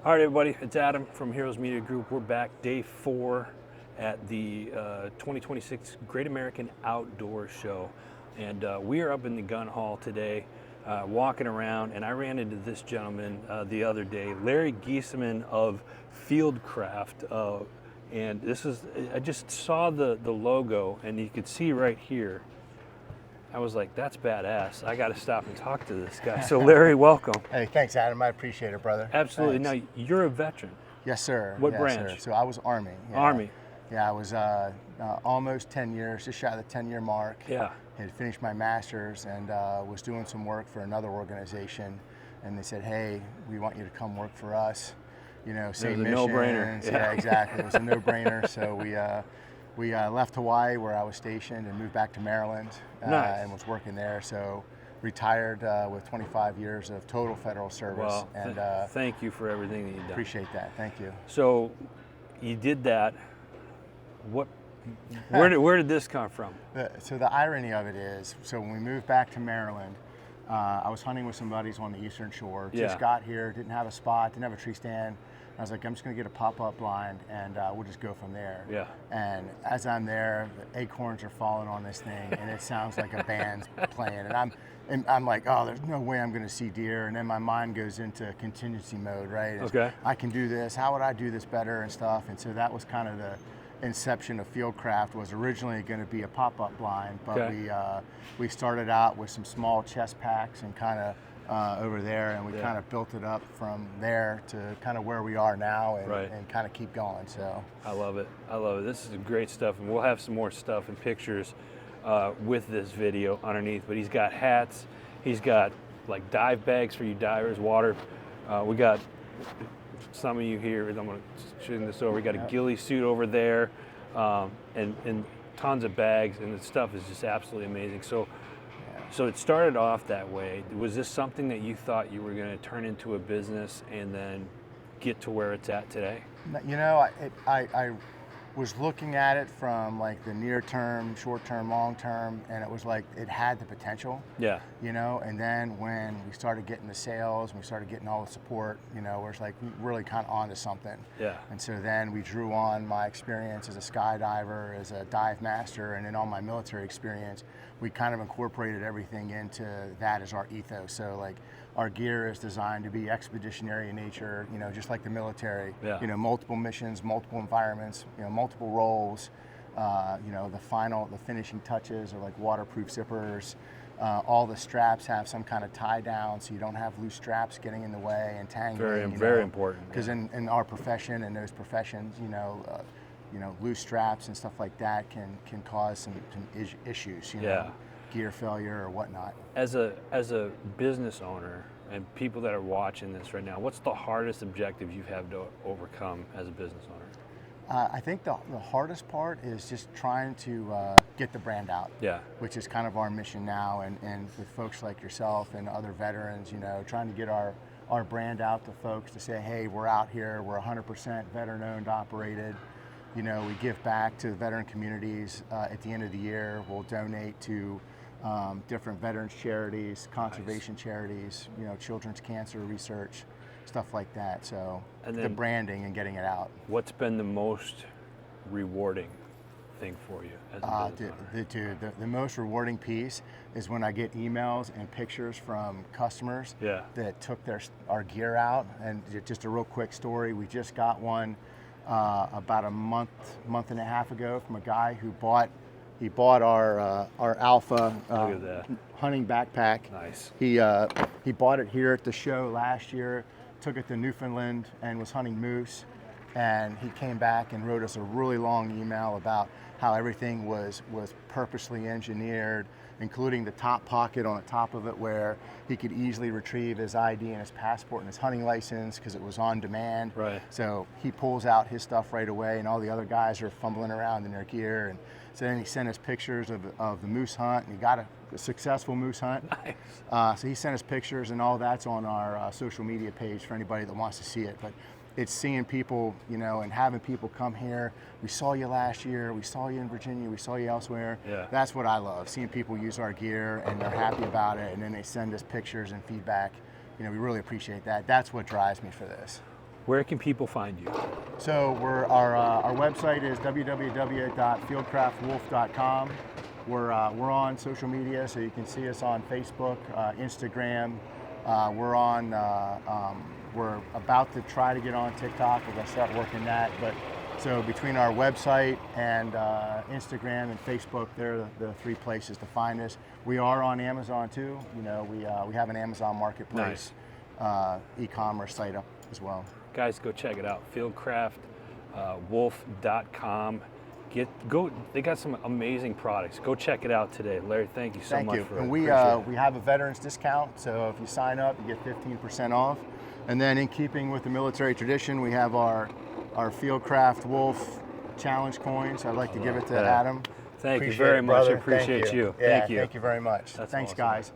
All right, everybody, it's Adam from Heroes Media Group. We're back day 4 at the 2026 Great American Outdoor Show. And we are up in the gun hall today, walking around, and I ran into this gentleman the other day, Larry Geesaman of Fieldcraft. And this is, I just saw the logo, and you could see right here. I was like, that's badass. I got to stop and talk to this guy. So Larry, welcome. Hey, thanks, Adam. I appreciate it, brother. Absolutely. Thanks. Now, you're a veteran. Yes, sir. What yes, branch? Sir. So I was Army. Yeah. Army. Yeah, I was almost 10 years, just shy of the 10-year mark. Yeah. Had finished my master's and was doing some work for another organization. And they said, hey, we want you to come work for us. You know, same mission. No-brainer. Yeah, exactly. It was a no-brainer. So we left Hawaii, where I was stationed, and moved back to Maryland. Nice. And was working there. So retired with 25 years of total federal service. Well, and thank you for everything that you've done. appreciate that. Thank you. So you did that. Where did this come from? So the irony of it is, so when we moved back to Maryland, I was hunting with some buddies on the Eastern Shore. Just got here, didn't have a spot, didn't have a tree stand. I was like, I'm just going to get a pop-up blind, and we'll just go from there. Yeah. And as I'm there, the acorns are falling on this thing, and it sounds like a band's playing. And I'm like, oh, there's no way I'm going to see deer. And then my mind goes into contingency mode, right? Okay. I can do this. How would I do this better and stuff? And so that was kind of the inception of Fieldcraft. Was originally going to be a pop-up blind, but Okay. we started out with some small chest packs and kind of over there, and we kind of built it up from there to kind of where we are now, and kind of keep going. So I love it. I love it. This is great stuff, and we'll have some more stuff and pictures with this video underneath. But he's got hats. He's got like dive bags for you divers, water. We got some of you here. I'm going to shoot this over. We got a ghillie suit over there, and tons of bags, and the stuff is just absolutely amazing. So it started off that way. Was this something that you thought you were going to turn into a business and then get to where it's at today? you know, I was looking at it from like the near term, short term, long term, and it was like it had the potential. Yeah. You know, and then when we started getting the sales and we started getting all the support, you know, we're like really kind of onto something. Yeah. And so then we drew on my experience as a skydiver, as a dive master, and then all my military experience. We kind of incorporated everything into that as our ethos. So like our gear is designed to be expeditionary in nature, you know, just like the military. Yeah. You know, multiple missions, multiple environments, you know, multiple roles. You know, the finishing touches are like waterproof zippers. All the straps have some kind of tie down, so you don't have loose straps getting in the way and tangling. Very important. Because in our profession and those professions, you know, loose straps and stuff like that can cause some issues. You know, gear failure or whatnot. As a business owner and people that are watching this right now, what's the hardest objective you've had to overcome as a business owner? I think the hardest part is just trying to get the brand out. Yeah. Which is kind of our mission now, and with folks like yourself and other veterans, you know, trying to get our brand out to folks to say, hey, we're out here, we're 100% veteran owned, operated. You know, we give back to the veteran communities. At the end of the year, we'll donate to different veterans charities, conservation charities, you know, children's cancer research, stuff like that. So the branding and getting it out. What's been the most rewarding thing for you as a business owner? The most rewarding piece is when I get emails and pictures from customers that took our gear out. And just a real quick story, we just got one about a month and a half ago from a guy who bought our Alpha hunting backpack. Nice. He bought it here at the show last year, took it to Newfoundland and was hunting moose, and he came back and wrote us a really long email about how everything was purposely engineered, including the top pocket on the top of it where he could easily retrieve his ID and his passport and his hunting license because it was on demand. Right. So he pulls out his stuff right away, and all the other guys are fumbling around in their gear. And so then he sent us pictures of the moose hunt, and he got a successful moose hunt. Nice. So he sent us pictures, and all that's on our social media page for anybody that wants to see it. But it's seeing people, you know, and having people come here. We saw you last year. We saw you in Virginia. We saw you elsewhere. Yeah. That's what I love, seeing people use our gear and they're happy about it, and then they send us pictures and feedback. You know, we really appreciate that. That's what drives me for this. Where can people find you? So our website is www.fieldcraftwolf.com. We're on social media, so you can see us on Facebook, Instagram. We're about to try to get on TikTok. We're going to start working that. But so between our website and Instagram and Facebook, they're the three places to find us. We are on Amazon too. You know, we have an Amazon Marketplace e-commerce site up as well. Guys, go check it out. Fieldcraftwolf.com. They got some amazing products. Go check it out today. Larry, thank you so much for it. And we have a veterans discount, so if you sign up, you get 15% off. And then in keeping with the military tradition, we have our Fieldcraft Wolf challenge coins. I'd like to give it to Adam. Thank you very much. I appreciate you. Yeah, Thank you. Thank you very much. That's Thanks, awesome. guys.